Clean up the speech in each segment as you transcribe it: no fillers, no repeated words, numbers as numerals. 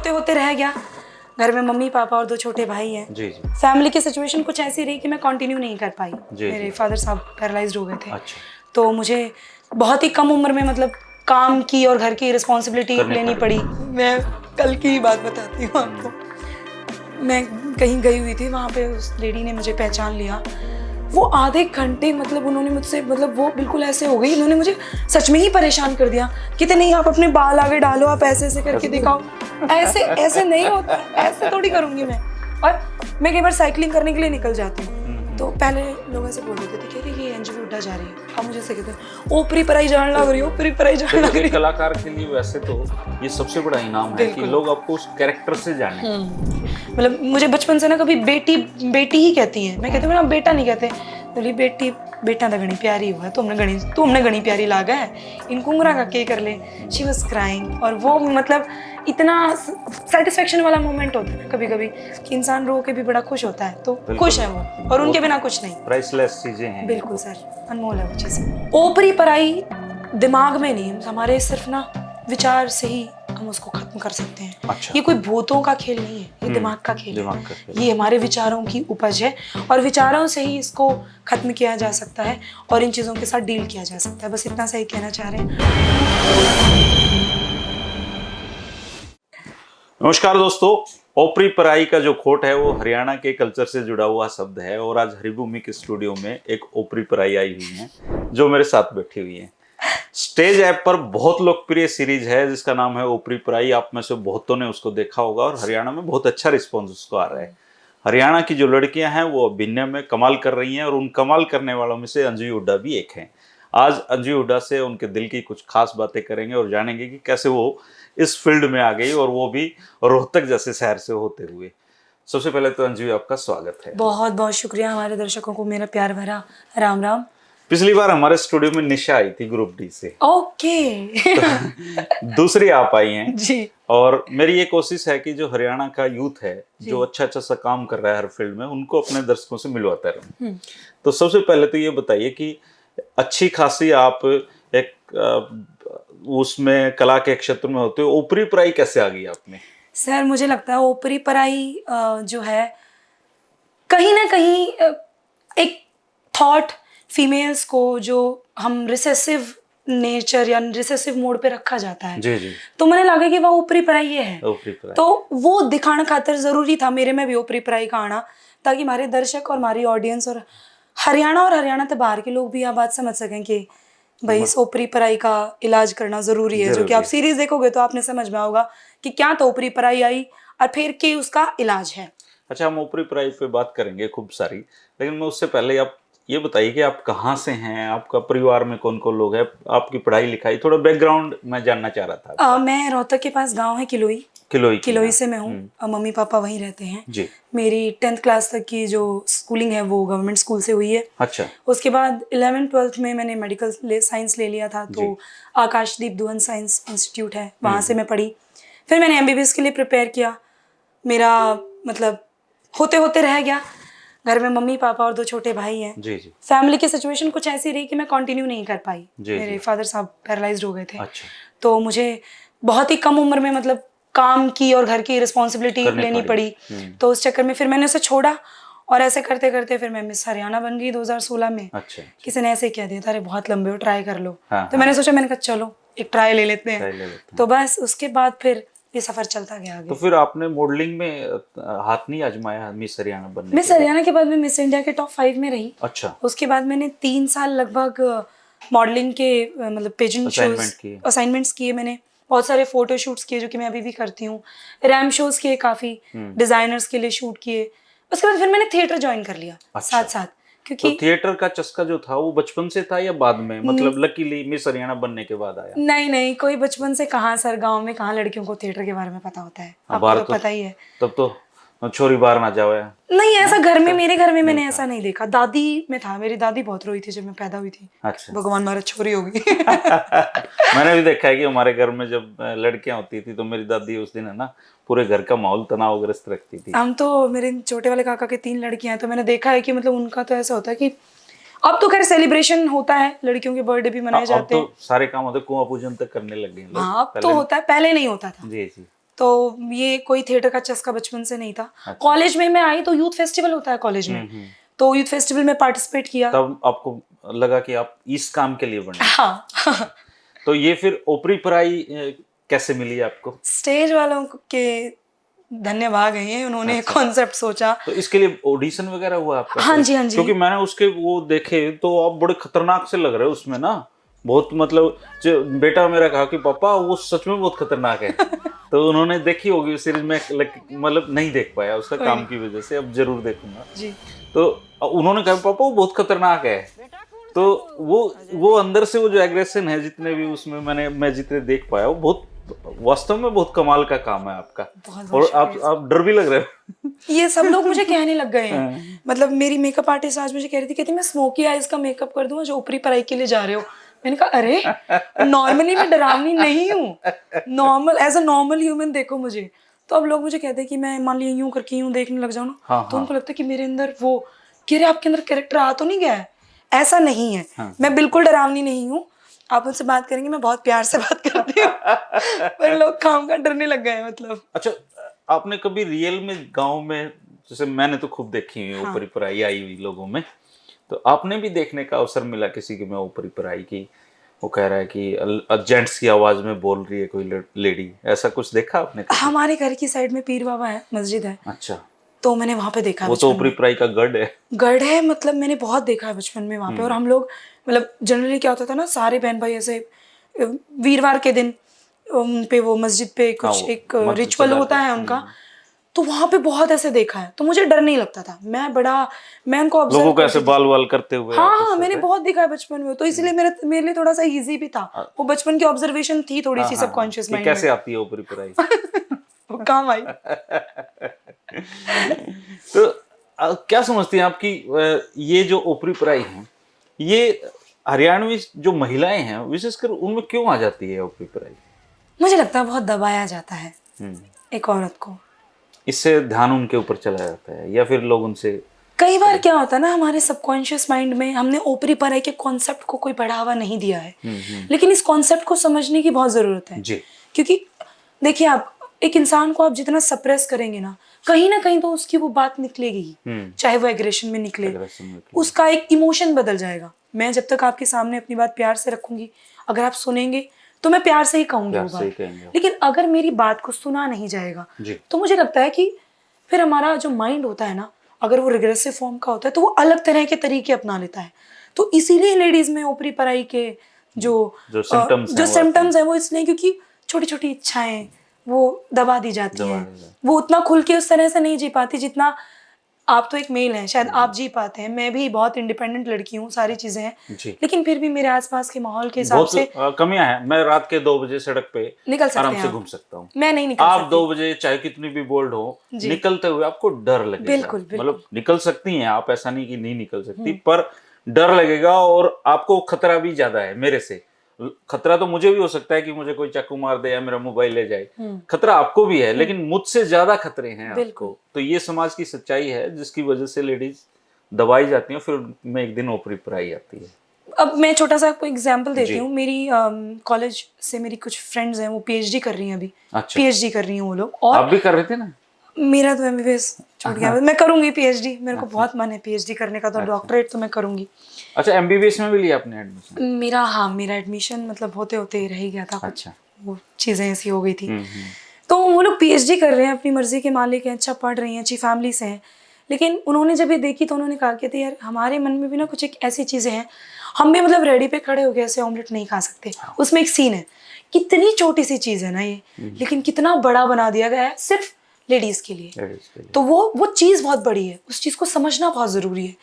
होते होते रह गया। घर में मम्मी पापा और 2 छोटे भाई हैं। जी जी। फैमिली की सिचुएशन कुछ ऐसी रही कि मैं कंटिन्यू नहीं कर पाई। जी, मेरे जी। फादर साहब पैरालाइज्ड हो गए थे। अच्छा। तो मुझे बहुत ही कम उम्र में मतलब काम की और घर की रिस्पॉन्सिबिलिटी करनी लेनी पड़ी। मैं कल की ही बात बताती हूँ आपको। मैं कहीं गई हुई थी, वहाँ पे उस लेडी ने मुझे पहचान लिया। वो आधे घंटे मतलब उन्होंने मुझसे मतलब वो बिल्कुल ऐसे हो गई, उन्होंने मुझे सच में ही परेशान कर दिया कि नहीं आप अपने बाल आगे डालो, आप ऐसे ऐसे करके दिखाओ। ऐसे ऐसे नहीं होता, ऐसे थोड़ी करूँगी मैं। और मैं कई बार साइकिलिंग करने के लिए निकल जाती हूँ, तो पहले लोग ऐसे बोल देते थे कह रहे ये अंजलि हुड्डा जा रही है। अब मुझे ऐसे कहते हैं ओपरी पराई जान लग रही हो, ओपरी पराई जान लग रही एक है। कलाकार के लिए वैसे तो ये सबसे बड़ा इनाम है कि लोग आपको उस कैरेक्टर से जाने। मतलब मुझे बचपन से ना कभी बेटी बेटी ही कहती हैं। मैं कहती हूँ ना बेटा नहीं कहते, बोली बेटी बेटा तो घनी प्यारी हुआ, तू हमने घनी प्यारी लागा है, इनको उंगरा का के कर ले। She was crying. और वो मतलब इतना सेटिस्फेक्शन वाला मोमेंट होता है कभी कभी कि इंसान रो के भी बड़ा खुश होता है। तो खुश है वो, और उनके बिना कुछ नहीं। प्राइसलेस चीजें हैं। बिल्कुल सर, अनमोल है वो चीज़। ओपरी पराई दिमाग में नहीं, हमारे सिर्फ ना विचार से ही हम उसको खत्म कर सकते हैं। अच्छा। ये कोई भूतों का खेल नहीं है, ये दिमाग का खेल दिमाग है। का खेल। ये हमारे विचारों की उपज है, और विचारों से ही इसको खत्म किया जा सकता है और इन चीज़ों के साथ डील किया जा सकता है। बस इतना सही कहना चाह रहे हैं। नमस्कार दोस्तों, ओपरी पराई का जो खोट है वो हरियाणा के कल्चर से जुड़ा हुआ शब्द है, और आज हरिभूमि के स्टूडियो में एक ओपरी पराई आई हुई है जो मेरे साथ बैठी हुई है। स्टेज ऐप पर बहुत लोकप्रिय सीरीज है जिसका नाम है ओपरी पराई। आप में से बहुतों ने उसको देखा होगा, और हरियाणा में बहुत अच्छा रिस्पॉन्स उसको आ रहा है। हरियाणा की जो लड़कियां हैं वो अभिनय में कमाल कर रही हैं, और उन कमाल करने वालों में से अंजू हुड्डा भी एक हैं। आज अंजू हुड्डा से उनके दिल की कुछ खास बातें करेंगे और जानेंगे कि कैसे वो इस फील्ड में आ गई, और वो भी रोहतक जैसे शहर से होते हुए। सबसे पहले तो अंजू आपका स्वागत है। बहुत बहुत शुक्रिया हमारे दर्शकों को मेरा प्यार भरा राम राम। पिछली बार हमारे स्टूडियो में निशा आई थी ग्रुप डी से। ओके। तो दूसरी आप आई हैं जी। और मेरी ये कोशिश है कि जो हरियाणा का यूथ है जो अच्छा अच्छा सा काम कर रहा है हर फील्ड में, उनको अपने दर्शकों से मिलवाता रहूं। तो सबसे पहले तो ये बताइए कि अच्छी खासी आप एक उसमें कला के क्षेत्र में होते हो, ओपरी पराई कैसे आ गई आप में? सर मुझे लगता है ओपरी पराई जो है कहीं ना कहीं एक थॉट फीमेल्स को जो हम रिसेसिव नेचर या रिसेसिव मोड पे रखा जाता है। जी जी। तो मैंने लगा कि वह ओपरी पराई ये है। ओपरी पराई। तो वो दिखाना खातर जरूरी था मेरे में भी ओपरी पराई का आना, ताकि हमारे दर्शक और हमारी ऑडियंस और हरियाणा से बाहर के लोग भी यह बात समझ सकें कि भाई इस ओपरी पराई का इलाज करना जरूरी है। जो कि आप सीरीज देखोगे तो आपने समझ में होगा कि क्या तो ओपरी पराई आई और फिर के उसका इलाज है। अच्छा, हम ओपरी पराई पे बात करेंगे खूब सारी, लेकिन मैं उससे पहले आप ये बताइए कि आप कहाँ से हैं, आपका परिवार में कौन कौन लोग हैं, आपकी पढ़ाई लिखाई, थोड़ा बैकग्राउंड मैं जानना चाह रहा था। मैं रोहतक के पास गांव है किलोई। किलोई से मैं हूँ। मम्मी पापा वहीं रहते हैं जी। मेरी 10th क्लास तक की जो स्कूलिंग है वो गवर्नमेंट स्कूल से हुई है। अच्छा। उसके बाद 11th 12th में मैंने मेडिकल साइंस ले लिया था, तो आकाशदीप दुहन साइंस इंस्टीट्यूट है, वहाँ से मैं पढ़ी। फिर मैंने MBBS के लिए प्रिपेयर किया। मेरा मतलब होते होते रह गया। घर में मम्मी पापा और 2 छोटे भाई हैं। जी जी। फैमिली की सिचुएशन कुछ ऐसी रही कि मैं कंटिन्यू नहीं कर पाई। मेरे फादर साहब पैरालाइज्ड हो गए थे। अच्छा। तो मुझे बहुत ही कम उम्र में मतलब काम की और घर की रिस्पॉन्सिबिलिटी लेनी पड़ी। तो उस चक्कर में फिर मैंने उसे छोड़ा, और ऐसे करते करते फिर मैं मिस हरियाणा बन गई 2016 में। अच्छा। किसी ने ऐसे कह दिया था अरे बहुत लंबे हो, ट्राई कर लो। तो मैंने सोचा, मैंने कहा चलो एक ट्राई ले लेते हैं। तो बस उसके बाद फिर ये सफर चलता गया आगे। तो फिर आपने मॉडलिंग में हाथ नहीं आजमाया मिस हरियाणा बनने? मिस हरियाणा के बाद मैं मिस इंडिया के टॉप 5 में रही। अच्छा। उसके बाद मैंने 3 साल लगभग मॉडलिंग के मतलब पेजेंट शोज असाइनमेंट्स किए। मैंने बहुत सारे फोटो शूट्स किए जो कि मैं अभी भी करती हूँ। रैम शोज किए, काफी डिजाइनर्स के लिए शूट किए। उसके बाद फिर मैंने थिएटर ज्वाइन कर लिया। अच्छा। साथ साथ क्योंकि तो थिएटर का चस्का जो था वो बचपन से था या बाद में, मतलब लकीली मिस हरियाणा बनने के बाद आया? नहीं, कोई बचपन से कहाँ सर, गांव में कहाँ लड़कियों को थिएटर के बारे में पता होता है। आपको तो पता ही है। तब तो छोरी बाहर ना जाओ। नहीं, ऐसा घर में, मेरे घर में मैंने ऐसा नहीं देखा। दादी में था, मेरी दादी बहुत रोई थी जब मैं पैदा हुई थी। अच्छा। भगवान मारा छोरी हो गई। मैंने भी देखा है कि हमारे घर में जब लड़कियां होती थी तो मेरी दादी उस दिन है ना पूरे घर का माहौल तनावग्रस्त रखती थी। हम तो, मेरे छोटे वाले काका के 3 लड़कियां हैं, तो मैंने देखा है कि मतलब उनका तो ऐसा होता है कि अब तो खैर सेलिब्रेशन होता है, लड़कियों के बर्थडे भी मनाए जाते हैं। अब तो सारे काम होते, कुआं पूजन तक करने लग गए लोग। हाँ, अब तो होता है, पहले नहीं होता था। जी जी। तो ये कोई थिएटर का चस्का बचपन से नहीं था। अच्छा। कॉलेज में मैं आई तो यूथ फेस्टिवल होता है कॉलेज में, तो यूथ फेस्टिवल में पार्टिसिपेट किया। तब आपको लगा कि आप इस काम के लिए बने। हाँ तो ये फिर ओपरी पराई कैसे मिली आपको? स्टेज वालों के धन्यवाद हैं, उन्होंने अच्छा। कॉन्सेप्ट सोचा। तो इसके लिए ऑडिशन वगैरह हुआ आपका? हाँ जी, हाँ जी। क्योंकि मैंने उसके वो देखे तो आप बड़े खतरनाक से लग रहे हो उसमें ना, बहुत मतलब जो बेटा मेरा कहा कि पापा वो सच में बहुत खतरनाक है। तो उन्होंने देखी होगी सीरीज में, मतलब नहीं देख पाया उसका काम की वजह से, अब जरूर देखूंगा जी। तो उन्होंने कहा पापा वो बहुत खतरनाक है। तो वो अंदर से वो जो एग्रेशन है जितने भी उसमें मैं जितने देख पाया, वो बहुत वास्तव में बहुत कमाल का काम है आपका। और आप डर भी लग रहे हो। ये सब लोग मुझे कहने लग गए हैं, मतलब मेरी मेकअप आर्टिस्ट आज मुझे कह रही थी, कहती मैं स्मोकी आईज का मेकअप कर दूं जो ऊपरी पराई के लिए जा रहे हो। मैंने कहा अरे नॉर्मली मैं डरावनी नहीं हूँ, normal as a normal human देखो मुझे। तो अब लोग मुझे कहते हैं कि मैं मान लिया यूं करके यूं देखने लग जाऊं ना, हाँ, तो उनको लगता है कि मेरे अंदर वो कि अरे आपके अंदर कैरेक्टर आ तो नहीं गया है। ऐसा नहीं है, मैं बिल्कुल डरावनी नहीं हूँ। आप उनसे बात करेंगे मैं बहुत प्यार से बात करती हूँ पर लोग काम का डरने लग गए हैं मतलब। अच्छा, आपने कभी रियल में गांव में, जैसे मैंने तो खूब देखी हुई ऊपरी पराई आई हुई लोगों में, तो आपने भी देखने का अवसर मिला किसी की में ऊपरी पराई की, वो कह रहा है कि जेंट्स की आवाज में बोल रही है कोई लेडी, ऐसा कुछ देखा आपने कभी? हमारे घर की साइड में पीर बाबा है, मस्जिद है। अच्छा। तो मैंने वहां पे देखा। वो तो ऊपरी पराई का गढ़ है। गढ़ है, मतलब मैंने बहुत देखा है बचपन में वहां पे। और हम लोग मतलब जनरली क्या होता था ना, सारे बहन भाई ऐसे वीरवार के दिन उन पे वो मस्जिद पे कुछ एक रिचुअल होता है उनका, तो वहां पे बहुत ऐसे देखा है। तो मुझे डर नहीं लगता था, मैं उनको ऑब्जर्व लोगों को ऐसे बाल करते हुए। हाँ मैंने बहुत देखा है बचपन में, तो इसलिए मेरे लिए थोड़ा सा इजी भी था। वो बचपन की ऑब्जर्वेशन थी थोड़ी सी सबकॉन्शियस माइंड में। कैसे आती है ऊपरी पराई? वो काम आई। तो क्या समझती हैं आपकी ये जो ऊपरी पराई है, ये हरियाणवी जो महिलाएं हैं विशेषकर उनमें क्यों आ जाती है ऊपरी पराई? मुझे लगता है बहुत दबाया जाता है एक औरत को, इससे ध्यान उनके ऊपर चला जाता है, या फिर लोग उनसे कई बार क्या होता है ना, हमारे सबकॉन्शियस माइंड में हमने ऊपरी पराई के कॉन्सेप्ट को कोई बढ़ावा नहीं दिया है। लेकिन इस कॉन्सेप्ट को समझने की बहुत जरूरत है जी। क्योंकि देखिए, आप एक इंसान को आप जितना सप्रेस करेंगे ना कहीं तो उसकी वो बात निकलेगी ही, चाहे वो एग्रेशन में निकले, उसका एक इमोशन बदल जाएगा। मैं जब तक आपके सामने अपनी बात प्यार से रखूंगी, अगर आप सुनेंगे तो मैं प्यार से ही कहूंगी वो बात। लेकिन अगर मेरी बात को सुना नहीं जाएगा तो मुझे लगता है कि फिर हमारा जो माइंड होता है ना, अगर वो रिग्रेसिव फॉर्म का होता है तो वो अलग तरह के तरीके अपना लेता है। तो इसीलिए लेडीज में ऊपरी पराई के जो सिम्टम्स है वो इसलिए क्योंकि छोटी छोटी इच्छाएं वो दबा दी जाती हैं। वो उतना खुल के उस तरह से नहीं जी पाती जितना आप तो एक मेल हैं, शायद आप जी पाते हैं। मैं भी बहुत इंडिपेंडेंट लड़की हूँ, सारी चीजें हैं, लेकिन फिर भी मेरे आसपास के माहौल के हिसाब से कमियां हैं। मैं रात के 2 बजे सड़क पे निकल सकते आराम से घूम सकता हूँ, मैं नहीं निकल आप 2 बजे चाहे कितनी भी बोल्ड हो, निकलते हुए आपको डर लगेगा। बिल्कुल, मतलब निकल सकती हैं आप, ऐसा नहीं कि नहीं निकल सकती, पर डर लगेगा और आपको खतरा भी ज्यादा है मेरे से। खतरा तो मुझे भी हो सकता है कि मुझे कोई चाकू मार दे या मेरा मोबाइल ले जाए, खतरा आपको भी है, लेकिन मुझसे ज्यादा खतरे हैं आपको। तो ये समाज की सच्चाई है जिसकी वजह से लेडीज दबाई जाती हैं, फिर में एक दिन ऊपरी पराई आती है। अब मैं छोटा सा आपको एग्जांपल देती हूँ। मेरी कॉलेज से मेरी कुछ फ्रेंड्स हैं, वो पीएचडी कर रही हैं अभी। अच्छा। पीएचडी कर रही हैं वो लोग। और आप भी कर रहे थे ना? मेरा तो एमबीबीएस छूट गया, मैं करूंगी पीएचडी, मेरे को बहुत मन है पीएचडी करने का, तो डॉक्टरेट तो मैं करूंगी। अच्छा, एमबीबीएस में भी लिया आपने एडमिशन? मेरा एडमिशन मतलब होते होते रह ही गया था। अच्छा। वो चीजें ऐसी हो गई थी। तो वो लोग पीएचडी कर रहे हैं, अपनी मर्जी के मालिक हैं, अच्छा पढ़ रही हैं, अच्छी फैमिली से हैं। लेकिन उन्होंने जब ये देखी तो उन्होंने कहा कि यार हमारे मन में भी ना कुछ एक ऐसी चीजें हैं, हम भी मतलब रेडी पे खड़े हो गए ऐसे ऑमलेट नहीं खा सकते। उसमें एक सीन है, कितनी छोटी सी चीज है ना ये, लेकिन कितना बड़ा बना दिया गया है सिर्फ लेडीज के लिए। तो वो चीज बहुत बड़ी है, उस चीज को समझना बहुत जरूरी है।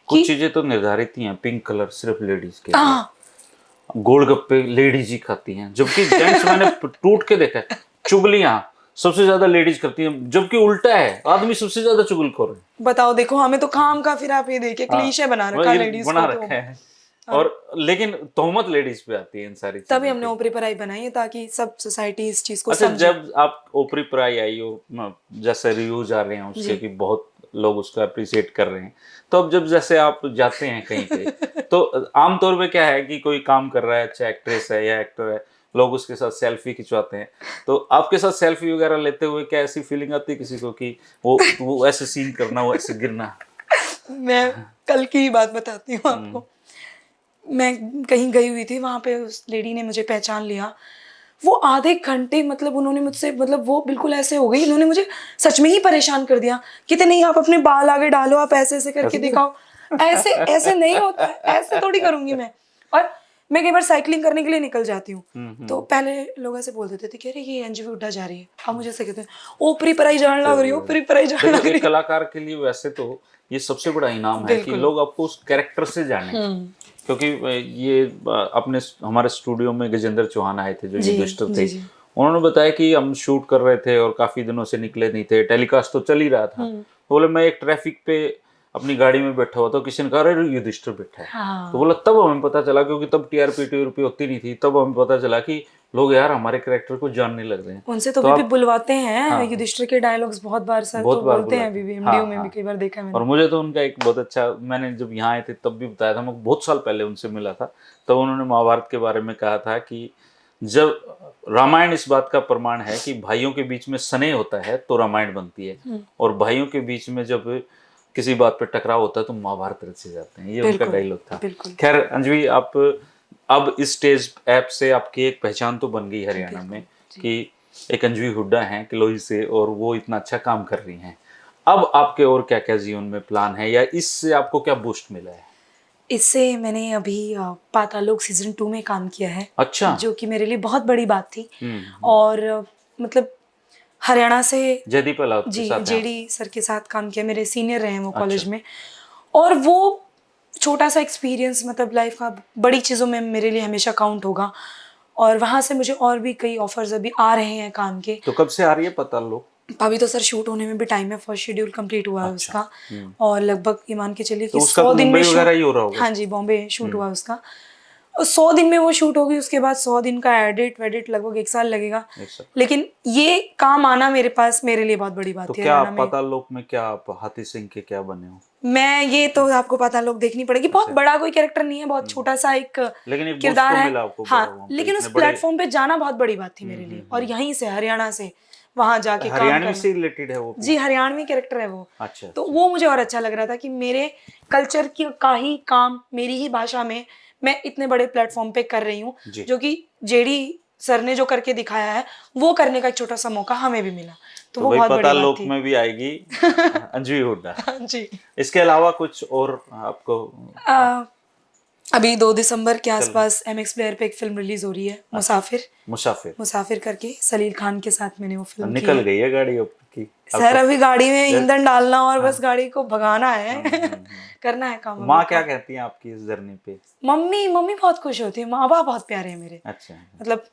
कुछ चीजें तो निर्धारित ही हैं, पिंक कलर सिर्फ लेडीज के लिए, गोलगप्पे लेडीज ही खाती हैं, जबकि जेंट्स मैंने टूट के देखा है, चुगलियां सबसे ज्यादा लेडीज करती हैं, जबकि उल्टा है, आदमी सबसे ज्यादा चुगलखोर है। बताओ, देखो हमें तो काम का, फिर आप ये देखिए क्लीशे बना रखा लेडीज बना रखा है। और लेकिन तोहमत लेडीज पे आती है इन सारी चीजों। तभी हमने ऊपरी पराई बनाई है ताकि सब सोसाइटी इस चीज को समझे। समझे। जब आप ऊपरी पराई आई हो, जैसे रिव्यूज आ रहे हैं उसके कि बहुत लोग उसको अप्रिशिएट कर रहे हैं, तो अब जब जैसे आप जाते हैं कहीं पे तो आमतौर पे क्या है कि कोई काम कर रहा है, अच्छा एक्ट्रेस है या एक्टर है, लोग उसके साथ सेल्फी खिंचवाते हैं। तो आपके साथ सेल्फी वगैरह लेते हुए क्या ऐसी फीलिंग आती है किसी को कि वो ऐसे सीन करना, वो ऐसे गिरना? मैं कल की ही बात बताती हूँ आपको। मैं कहीं गई हुई थी, वहाँ पे उस लेडी ने मुझे पहचान लिया। वो आधे घंटे मतलब उन्होंने मुझसे मतलब वो बिल्कुल ऐसे हो गई, इन्होंने मुझे सच में ही परेशान कर दिया। कहते नहीं आप अपने बाल आगे डालो, आप ऐसे ऐसे करके दिखाओ। ऐसे ऐसे नहीं होता है, ऐसे थोड़ी करूंगी मैं। और मैं कई बार साइकिलिंग करने के लिए निकल जाती हूँ, तो पहले लोग ऐसे बोल देते थे कि अरे ये अंजू हुड्डा जा रही है। अब मुझे ऐसे कहते हैं ओपरी पराई जान लग रही हो, ओपरी पराई जान देखो लग रही एक कलाकार के लिए वैसे तो ये सबसे बड़ा इनाम है कि बिल्कुल। लोग आपको उस कैरेक्टर से जाने। क्योंकि ये अपने हमारे स्टूडियो में गजेंद्र चौहान आए थे जो जी, युधिष्ठिर थे। जी, जी। उन्होंने बताया कि हम शूट कर रहे थे और काफी दिनों से निकले नहीं थे, टेलीकास्ट तो चल ही रहा था। तो बोले मैं एक ट्रैफिक पे अपनी गाड़ी में बैठा हुआ तो किसी ने कहा अरे युधिष्ठिर बैठा है। तो हाँ, बोला तब हमें पता चला, क्योंकि तब टीआरपी होती नहीं थी, तब हमें पता चला कि लोग यार हमारे कैरेक्टर को जानने लग रहे हैं। उनसे तो तो अभी भी आप बुलवाते हैं। हाँ युधिष्ठिर के डायलॉग्स बहुत बार सर बहुत तो बार बोलते हैं, बुलाते अभी भी हैं। एमडीयू हाँ में भी हाँ। कई बार देखा है और मैंने। मुझे तो उनका एक बहुत अच्छा, मैंने जब यहाँ आए थे तब भी बताया था, मैं बहुत साल पहले उनसे मिला था, तब उन्होंने महाभारत के बारे में कहा था कि जब रामायण इस बात का प्रमाण है कि भाइयों के बीच में स्नेह होता है तो रामायण बनती है, और भाइयों के बीच में जब किसी बात पे टकराव होता है तो महाभारत रचे जाते हैं। ये उनका बिल्कुल, डायलॉग था। बिल्कुल, खैर अंजलि, आप अब इस स्टेज ऐप से आपकी एक पहचान तो बन गई हरियाणा में बिल्कुल। जी। कि एक अंजलि हुड्डा हैं किलोई से, और वो इतना अच्छा काम कर रही हैं। अब आपके और क्या क्या जीवन में प्लान है, या इससे आपको क्या बूस्ट मिला है? इससे मैंने अभी पातालोक सीज़न 2 में काम किया है, अच्छा। जो कि मेरे लिए बहुत बड़ी बात थी। हम्म। और मतलब हरियाणा से जयदीप अलाउद के जी, साथ हैं आप? जेडी सर के साथ काम किया, मेरे सीनियर रहे हैं वो अच्छा। कॉलेज में। और वो छोटा-सा एक्सपीरियंस मतलब लाइफ़ का बड़ी चीज़ों में मेरे लिए हमेशा काउंट होगा। और वहाँ से मुझे और भी कई ऑफ़र्स अभी आ रहे हैं काम के। तो कब से आ रही है पता लो? अभी तो सर शूट होने में भी टाइम है, फर्स्ट शेड्यूल कंप्लीट हुआ है अच्छा। उसका। और लगभग ये मान के चलिए तो कि उसका 100 तो दिन में मुंबई शूट। वगैरह ही हो रहा होगा। हाँ जी, बॉम्बे शूट हुआ उसका। और 100 दिन में वो शूट होगी, उसके बाद 100 दिन का एडिट वेडिट लगभग 1 साल लगेगा। ऐसा। लेकिन ये काम आना मेरे पास मेरे लिए बहुत बड़ी तो बात है क्या हरियाणा आप में। पाताल लोक में क्या आप हाथी सिंह के क्या बने हो? मैं ये तो आपको पता लोग देखनी पड़ेगी। बहुत अच्छा। बड़ा कोई कैरेक्टर नहीं है, बहुत छोटा सा एक लेकिन एक बूस्ट किरदार तो है। मिला आपको बड़ा हाँ, वहाँ पे, लेकिन उस इतने बड़े। प्लेटफॉर्म पे जाना बहुत बड़ी बात थी मेरे लिए। और यहीं से हरियाणा से वहां जाके काम हरियाणवी करना। से रिलेटेड है वो? जी, हरियाणवी कैरेक्टर है वो। अच्छा। तो वो मुझे और अच्छा लग रहा था कि मेरे कल्चर की का ही काम मेरी ही भाषा में मैं इतने बड़े प्लेटफॉर्म पे कर रही हूँ, जी। जो कि जेडी सर ने जो करके दिखाया है वो करने का एक छोटा सा मौका हमें भी मिला। तो तो वो भाई बहुत बड़ी पाताल बात लोक थी। में भी आएगी अंजलि हुड्डा। जी। इसके अलावा कुछ और आपको? आ, अभी 2 दिसंबर के चल। आसपास एमएक्स प्लेयर पे एक फिल्म रिलीज हो रही है, अच्छा। मुसाफिर। मुसाफिर। मुसाफिर करके सलील खान के साथ मैंने वो फिल्म की निकल है। गई है गाड़ी की सर अभी गाड़ी में जैसे- ईंधन डालना और हाँ। बस गाड़ी को भगाना है। हम्म। करना है काम तो अभी माँ क्या तो। कहती हैं आपकी इस जर्नी पे? मम्मी मम्मी बहुत खुश होती है, माँ बाप बहुत प्यारे हैं मेरे। अच्छा। मतलब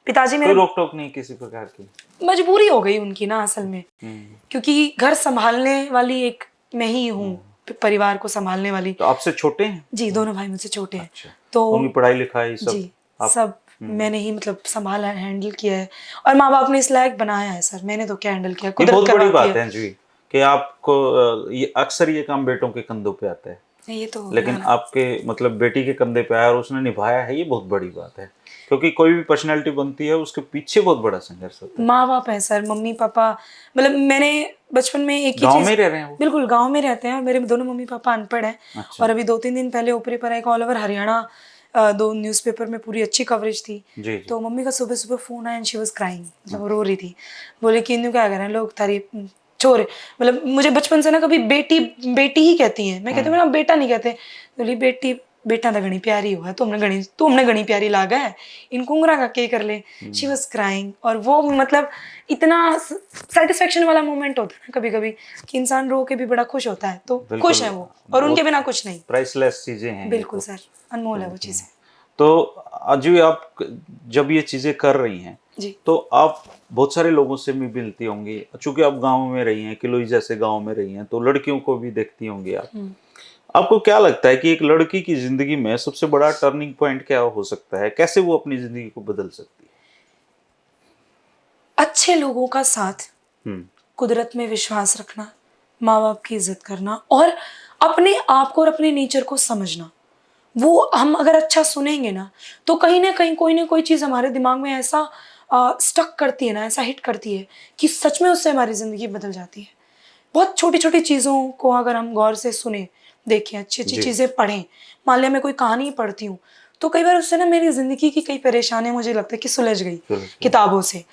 पिताजी कोई मेरे, रोक टोक नहीं किसी प्रकार की? मजबूरी हो गई उनकी ना असल में, हम्म। क्योंकि घर संभालने वाली एक मैं ही हूँ, परिवार को संभालने वाली। तो आपसे छोटे हैं? जी, दोनों भाई मुझसे छोटे हैं। अच्छा। तो उनकी पढ़ाई लिखाई सब जी, आप? सब मैंने ही मतलब संभाला है, हैंडल किया है। और माँ बाप ने इस लायक बनाया है सर, मैंने तो क्या हैंडल किया, ये कुदरत बहुत बड़ी करवाती बात है जी, कि आपको ये अक्सर ये काम बेटों के कंधों पे आता है, ये तो लेकिन आपके मतलब बेटी के कंधे पे आया और उसने निभाया है, ये बहुत बड़ी बात है। क्योंकि कोई भी पर्सनैलिटी बनती है उसके पीछे बहुत बड़ा संघर्ष होता है। माँ बाप है सर, मम्मी पापा। मतलब मैंने बचपन में एक ही गांव चीज, में रह रहे हैं वो? बिल्कुल गांव में रहते हैं। और मेरे दोनों मम्मी पापा अनपढ़ हैं। अच्छा। और अभी 2-3 दिन पहले ऊपरी पर एक ऑल ओवर हरियाणा 2 न्यूज़पेपर में पूरी अच्छी कवरेज थी। जी जी। तो मम्मी का सुबह सुबह फोन आया एंड शी वाज क्राइंग, मतलब वो रो रही थी। बोले कि इन्हें क्या कर रहे हैं लोग थारी छोरे। मतलब मुझे बचपन से ना कभी बेटी बेटी ही कहती हैं, मैं कहती हूँ मेरा बेटा नहीं कहते। बोली बेटी बेटा तो घनी प्यारी हुआ है, तुमने घनी प्यारी लागा है, इनको उंगरा का के कर ले। She was crying. और वो मतलब इतना सेटिस्फेक्शन वाला मोमेंट होता है ना कभी कभी, कि इंसान रो के भी बड़ा खुश होता है। तो खुश है वो, और उनके बिना कुछ नहीं। प्राइसलेस चीजें हैं ये बिल्कुल तो। सर, अनमोल है वो चीज़ें। तो अजू, आप जब ये चीजें कर रही हैं जी तो आप बहुत सारे लोगों से भी मिलती होंगी, चूंकि आप गांव में रही हैं, किलोई जैसे गांव में रही हैं, तो लड़कियों को भी देखती होंगी आप। आपको क्या लगता है कि एक लड़की की जिंदगी में सबसे बड़ा टर्निंग पॉइंट क्या हो सकता है? कैसे वो अपनी जिंदगी को बदल सकती अच्छे लोगों का साथ, है? कुदरत में विश्वास रखना, माँ बाप की इज्जत करना, और अपने आप को और अपने नेचर को समझना। वो हम अगर अच्छा सुनेंगे ना तो कहीं ना कोई चीज़ हमारे दिमाग में ऐसा स्टक करती है ना, ऐसा हिट करती है कि सच में उससे हमारी ज़िंदगी बदल जाती है। बहुत छोटी छोटी चीज़ों को अगर हम गौर से सुने, देखें, अच्छी अच्छी जी। चीज़ें पढ़ें, मान लिया मैं कोई कहानी पढ़ती हूँ तो कई बार उससे ना मेरी ज़िंदगी की कई परेशानियाँ मुझे लगता है कि सुलझ गई सुलझ गई। किताबों से।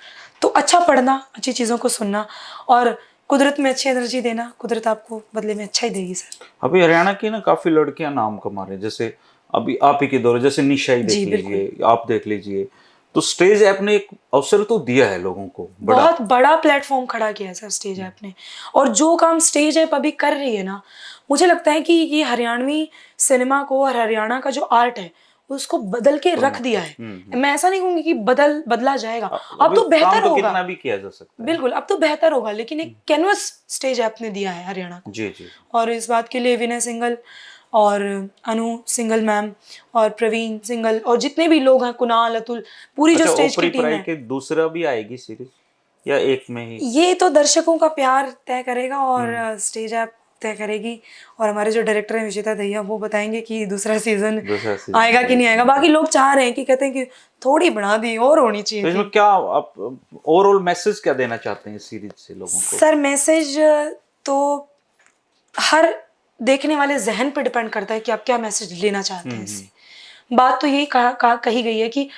तो अच्छा पढ़ना, अच्छी चीज़ों को सुनना और कुदरत में अच्छी एनर्जी देना, कुदरत आपको बदले में अच्छा ही देगी सर। अभी हरियाणा की ना काफी लड़कियां नाम कमा रही हैं, जैसे अभी आप ही के दौर, जैसे निशा ही देख जी बिल्कुल। लीजिए, आप देख लीजिए। तो स्टेज ऐप ने एक अवसर तो दिया है लोगों को बड़ा। बहुत बड़ा प्लेटफॉर्म खड़ा किया है सर स्टेज ऐप ने। और जो काम स्टेज ऐप अभी कर रही है ना, मुझे लगता है कि ये हरियाणवी सिनेमा को और हरियाणा का जो आर्ट है उसको बदल के रख दिया है। मैं ऐसा नहीं कहूंगी कि बदला जाएगा, अब अभी तो काम बेहतर तो होगा। कितना भी किया जा सकता है। बिल्कुल, अब तो बेहतर होगा, लेकिन एक कैनवस स्टेज ऐप ने दिया है हरियाणा को। जी जी। और इस बात के लिए विनय सिंघल और अनु सिंघल मैम और प्रवीण सिंघल और जितने भी लोग हैं, कुणाल, अतुल, पूरी जो अच्छा, स्टेज की ओपरी टीम पराई है, के दूसरा भी आएगी सीरीज या एक में ही? ये तो दर्शकों का प्यार तय करेगा और स्टेज ऐप तय करेगी। और हमारे जो डायरेक्टर हैं विजेता दहिया, वो बताएंगे कि दूसरा सीजन दूसरा सीजन आएगा कि नहीं आएगा। बाकी लोग चाह रहे हैं कि कहते हैं कि थोड़ी बढ़ा दी और होनी तो चाहिए इसमें थी। क्या आप ओवरऑल मैसेज क्या देना चाहते हैं इस सीरीज से लोगों को? सर मैसेज तो हर देखने वाले जहन पर डिपेंड करता है कि आप क्या मैसेज लेना चाहते हैं इससे। बात तो यही कही गई है कि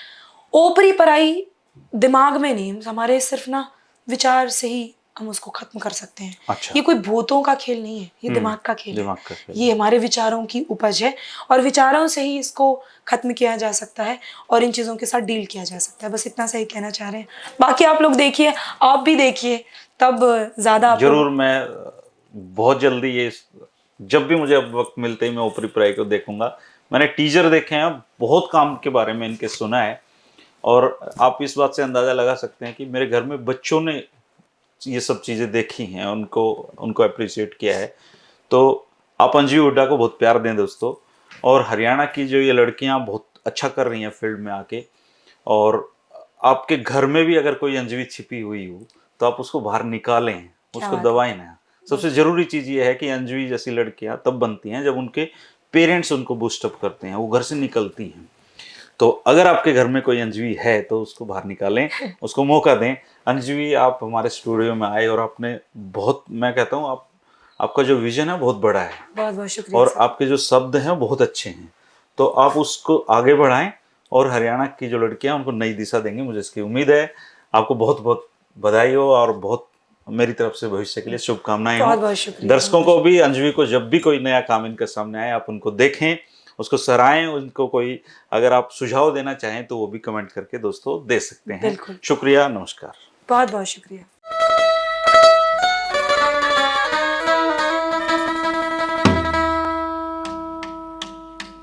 ओपरी पराई दिमाग में नहीं, हमारे सिर्फ ना विचार से ही हम उसको खत्म कर सकते हैं। अच्छा। ये कोई भूतों का खेल नहीं है, ये दिमाग का खेल है। दिमाग का खेल। ये हमारे विचारों की उपज है और विचारों से ही इसको खत्म किया जा सकता है और इन चीज़ों के साथ डील किया जा सकता है। बस इतना सही कहना चाह रहे हैं। बाकी आप लोग देखिए, आप भी देखिए, तब ज़्यादा आपको। जरूर, मैं बहुत जल्दी ये, जब भी मुझे अब वक्त मिलते ही मैं ओपरी पराई को देखूंगा। मैंने टीजर देखे हैं, बहुत काम के बारे में इनके सुना है। और आप इस बात से अंदाजा लगा सकते हैं कि मेरे घर में बच्चों ने ये सब चीजें देखी हैं, उनको उनको अप्रिशिएट किया है। तो आप अंजू हुड्डा को बहुत प्यार दें दोस्तों। और हरियाणा की जो ये लड़कियां बहुत अच्छा कर रही हैं फील्ड में आके, और आपके घर में भी अगर कोई अंजलि छिपी हुई हो तो आप उसको बाहर निकालें, उसको बात है। दबाएं ना। सबसे जरूरी चीज ये है कि अंजलि जैसी लड़कियां तब बनती हैं जब उनके पेरेंट्स उनको बूस्टअप करते हैं, वो घर से निकलती हैं। तो अगर आपके घर में कोई अंजलि है तो उसको बाहर निकालें, उसको मौका दें। अंजलि, आप हमारे स्टूडियो में आए और आपने बहुत, मैं कहता हूँ, आपका जो विजन है बहुत बड़ा है बहुत बहुत शुक्रिया और सर। आपके जो शब्द हैं बहुत अच्छे हैं। तो आप उसको आगे बढ़ाएं और हरियाणा की जो लड़कियां उनको नई दिशा देंगे, मुझे इसकी उम्मीद है। आपको बहुत बहुत बधाई हो और बहुत मेरी तरफ से भविष्य के लिए शुभकामनाएं बहुत हो। बहुत शुक्रिया। दर्शकों को भी, अंजलि को जब भी कोई नया काम इनके सामने आए, आप उनको देखें, उसको सराहें। उनको कोई अगर आप सुझाव देना चाहें तो वो भी कमेंट करके दोस्तों दे सकते हैं। बिल्कुल। शुक्रिया, नमस्कार। बहुत बहुत शुक्रिया।